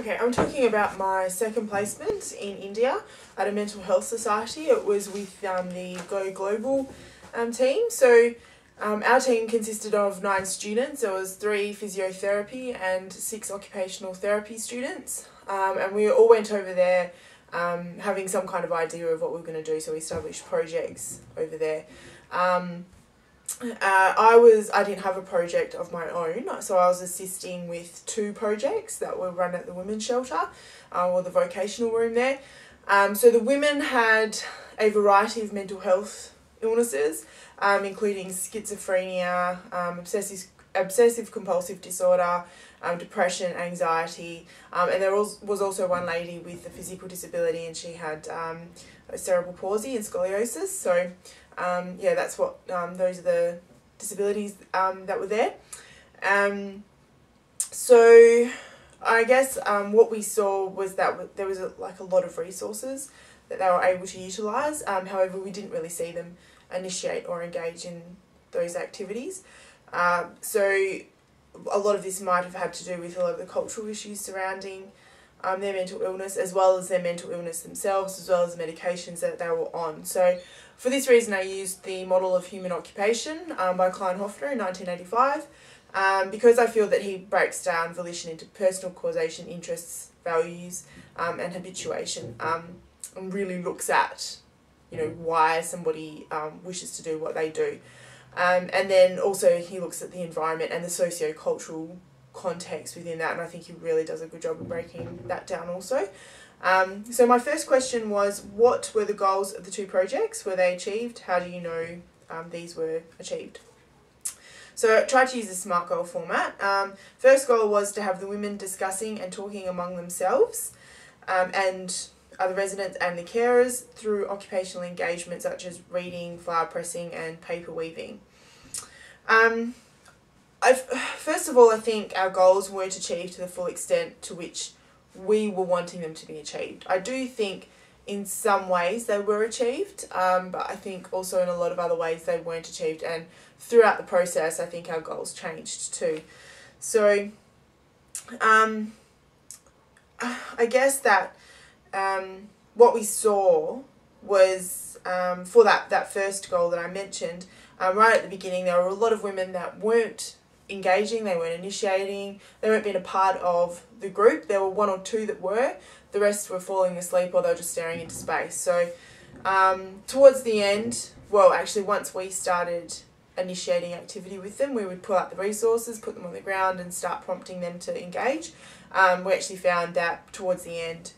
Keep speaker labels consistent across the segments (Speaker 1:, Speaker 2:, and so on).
Speaker 1: Okay, I'm talking about my second placement in India at a mental health society. It was with the Go Global team. So our team consisted of 9 students. There was 3 physiotherapy and 6 occupational therapy students. And we all went over there having some kind of idea of what we were going to do. So we established projects over there. I didn't have a project of my own, so I was assisting with 2 projects that were run at the women's shelter or the vocational room there. So the women had a variety of mental health illnesses, including schizophrenia, obsessive compulsive disorder, depression, anxiety, and there was also one lady with a physical disability, and she had cerebral palsy and scoliosis. So yeah, that's what those are the disabilities that were there. So I guess what we saw was that there was a lot of resources that they were able to utilise. However, we didn't really see them initiate or engage in those activities. So a lot of this might have had to do with a lot of the cultural issues surrounding their mental illness, as well as their mental illness themselves, as well as the medications that they were on. So for this reason, I used the model of human occupation by Klein Hofner in 1985, because I feel that he breaks down volition into personal causation, interests, values, and habituation, and really looks at, why somebody wishes to do what they do. And then also he looks at the environment and the socio-cultural context within that, and I think he really does a good job of breaking that down also. So my first question was, what were the goals of the 2 projects? Were they achieved? How do you know these were achieved? So I tried to use the SMART goal format. First goal was to have the women discussing and talking among themselves and other residents and the carers through occupational engagement such as reading, flower pressing and paper weaving. First of all, I think our goals weren't achieved to the full extent to which we were wanting them to be achieved. I do think in some ways they were achieved, but I think also in a lot of other ways they weren't achieved, and throughout the process I think our goals changed too. So I guess that what we saw was for that first goal that I mentioned, right at the beginning there were a lot of women that weren't engaging, they weren't initiating, they weren't being a part of the group. There were 1 or 2 that were, the rest were falling asleep or they were just staring into space. So towards the end, well actually once we started initiating activity with them, we would pull out the resources, put them on the ground and start prompting them to engage. We actually found that towards the end,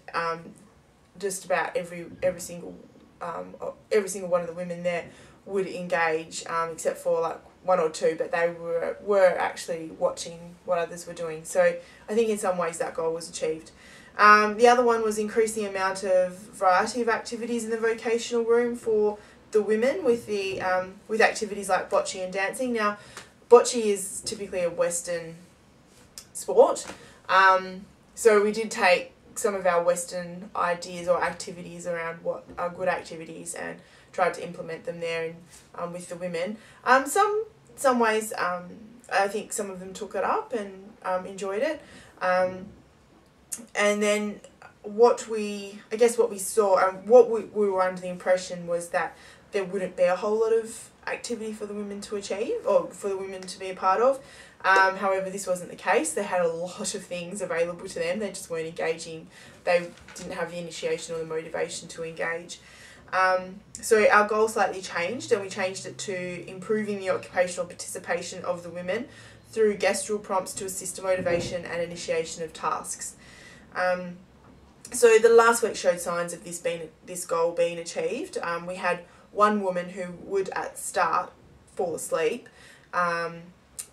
Speaker 1: just about every single one of the women there would engage, except for like 1 or 2, but they were actually watching what others were doing. So I think in some ways that goal was achieved. The other one was increase the amount of variety of activities in the vocational room for the women with the with activities like bocce and dancing. Now, bocce is typically a Western sport, so we did take some of our Western ideas or activities around what are good activities and tried to implement them there with the women. Some ways I think some of them took it up and enjoyed it. And then what we saw and what we were under the impression was that there wouldn't be a whole lot of activity for the women to achieve or for the women to be a part of. However, this wasn't the case. They had a lot of things available to them. They just weren't engaging. They didn't have the initiation or the motivation to engage. So our goal slightly changed, and we changed it to improving the occupational participation of the women through gestural prompts to assist motivation and initiation of tasks. So the last week showed signs of this goal being achieved. We had one woman who would at start fall asleep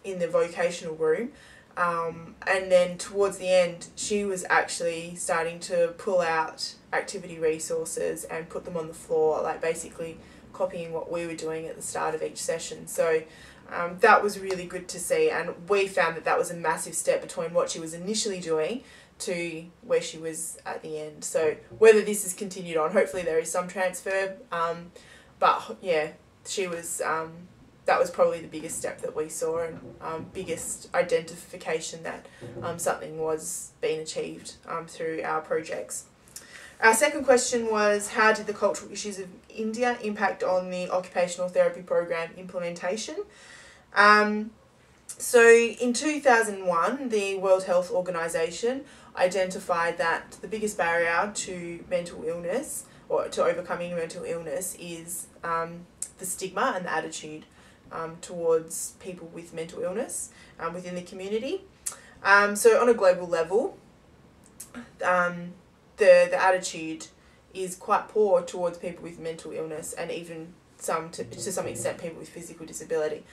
Speaker 1: in the vocational room, and then towards the end she was actually starting to pull out activity resources and put them on the floor, like basically copying what we were doing at the start of each session. So that was really good to see, and we found that was a massive step between what she was initially doing to where she was at the end. So whether this is continued on, hopefully there is some transfer, but yeah, she was that was probably the biggest step that we saw, and biggest identification that something was being achieved through our projects. Our second question was, how did the cultural issues of India impact on the occupational therapy program implementation? So in 2001, the World Health Organization identified that the biggest barrier to mental illness, or to overcoming mental illness, is the stigma and the attitude towards people with mental illness within the community. So on a global level, the attitude is quite poor towards people with mental illness, and even to some extent people with physical disability.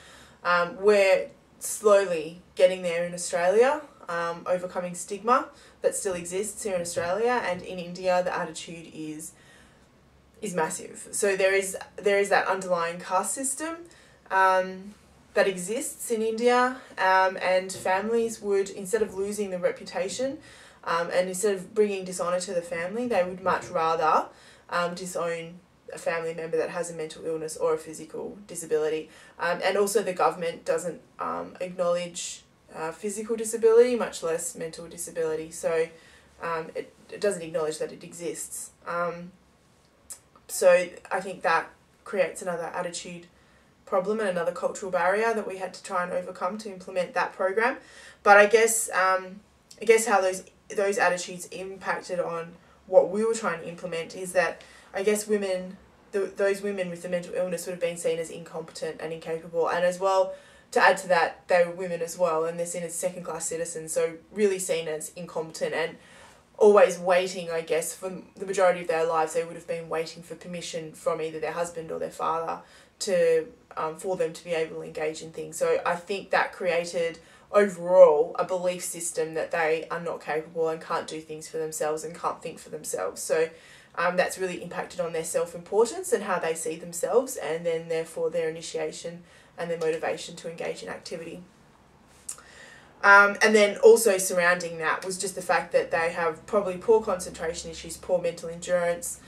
Speaker 1: We're slowly getting there in Australia, overcoming stigma that still exists here in Australia, and in India the attitude is massive. So there is that underlying caste system that exists in India, and families would, instead of losing the reputation, and instead of bringing dishonour to the family, they would much rather disown a family member that has a mental illness or a physical disability. And also the government doesn't acknowledge physical disability, much less mental disability. So it doesn't acknowledge that it exists. So I think that creates another attitude problem and another cultural barrier that we had to try and overcome to implement that program. But I guess how those attitudes impacted on what we were trying to implement is that I guess those women with the mental illness would have been seen as incompetent and incapable, and as well, to add to that, they were women as well, and they're seen as second-class citizens, so really seen as incompetent and always waiting, I guess, for the majority of their lives. They would have been waiting for permission from either their husband or their father for them to be able to engage in things. So I think that created overall a belief system that they are not capable and can't do things for themselves and can't think for themselves. So that's really impacted on their self-importance and how they see themselves, and then therefore their initiation and their motivation to engage in activity. And then also surrounding that was just the fact that they have probably poor concentration issues, poor mental endurance,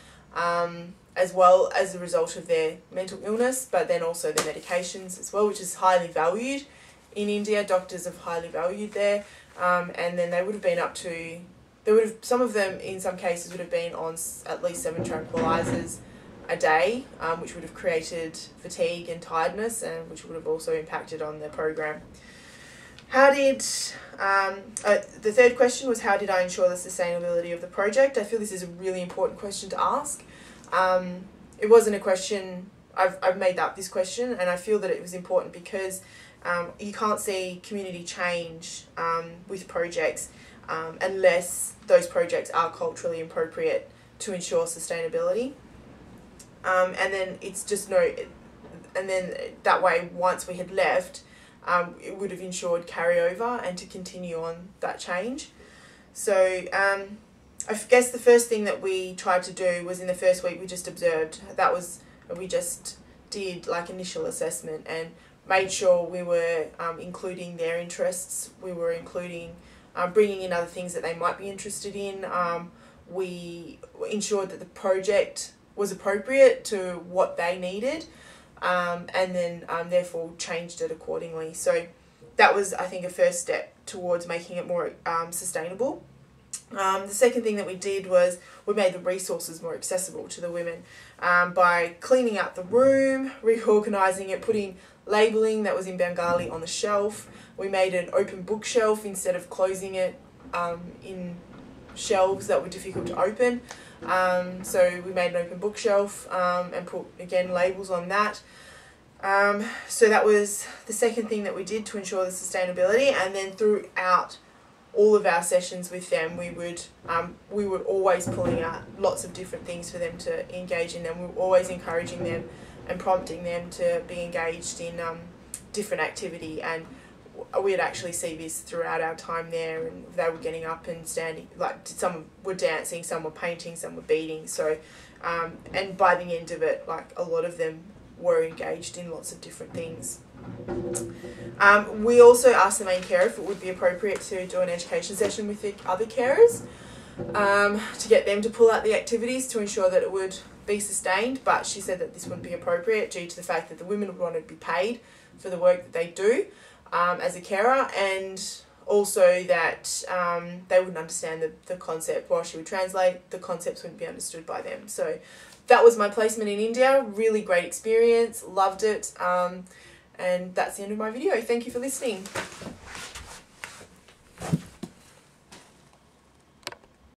Speaker 1: as well as a result of their mental illness, but then also the medications as well, which is highly valued in India. Doctors have highly valued there, and then they would have been some of them in some cases would have been on at least 7 tranquilizers a day, which would have created fatigue and tiredness, and which would have also impacted on their program. The third question was, how did I ensure the sustainability of the project? I feel this is a really important question to ask. It wasn't a question, I've made up this question, and I feel that it was important because you can't see community change with projects unless those projects are culturally appropriate to ensure sustainability. And then it's just and then that way, once we had left, it would have ensured carryover and to continue on that change. So I guess the first thing that we tried to do was, in the first week we just observed. We just did like initial assessment and made sure we were including their interests. We were including bringing in other things that they might be interested in. We ensured that the project was appropriate to what they needed, and then therefore changed it accordingly. So that was, I think, a first step towards making it more sustainable. The second thing that we did was we made the resources more accessible to the women by cleaning out the room, reorganising it, putting labelling that was in Bengali on the shelf. We made an open bookshelf instead of closing it in shelves that were difficult to open. So we made an open bookshelf and put, again, labels on that. So that was the second thing that we did to ensure the sustainability. And then throughout all of our sessions with them, we were always pulling out lots of different things for them to engage in, and we were always encouraging them and prompting them to be engaged in different activity. And we'd actually see this throughout our time there, and they were getting up and standing, like some were dancing, some were painting, some were beading. So and by the end of it, like a lot of them were engaged in lots of different things. We also asked the main carer if it would be appropriate to do an education session with the other carers to get them to pull out the activities to ensure that it would be sustained, but she said that this wouldn't be appropriate due to the fact that the women would want to be paid for the work that they do as a carer, and also that they wouldn't understand the concept. While she would translate, the concepts wouldn't be understood by them. So that was my placement in India. Really great experience, loved it, and that's the end of my video. Thank you for listening.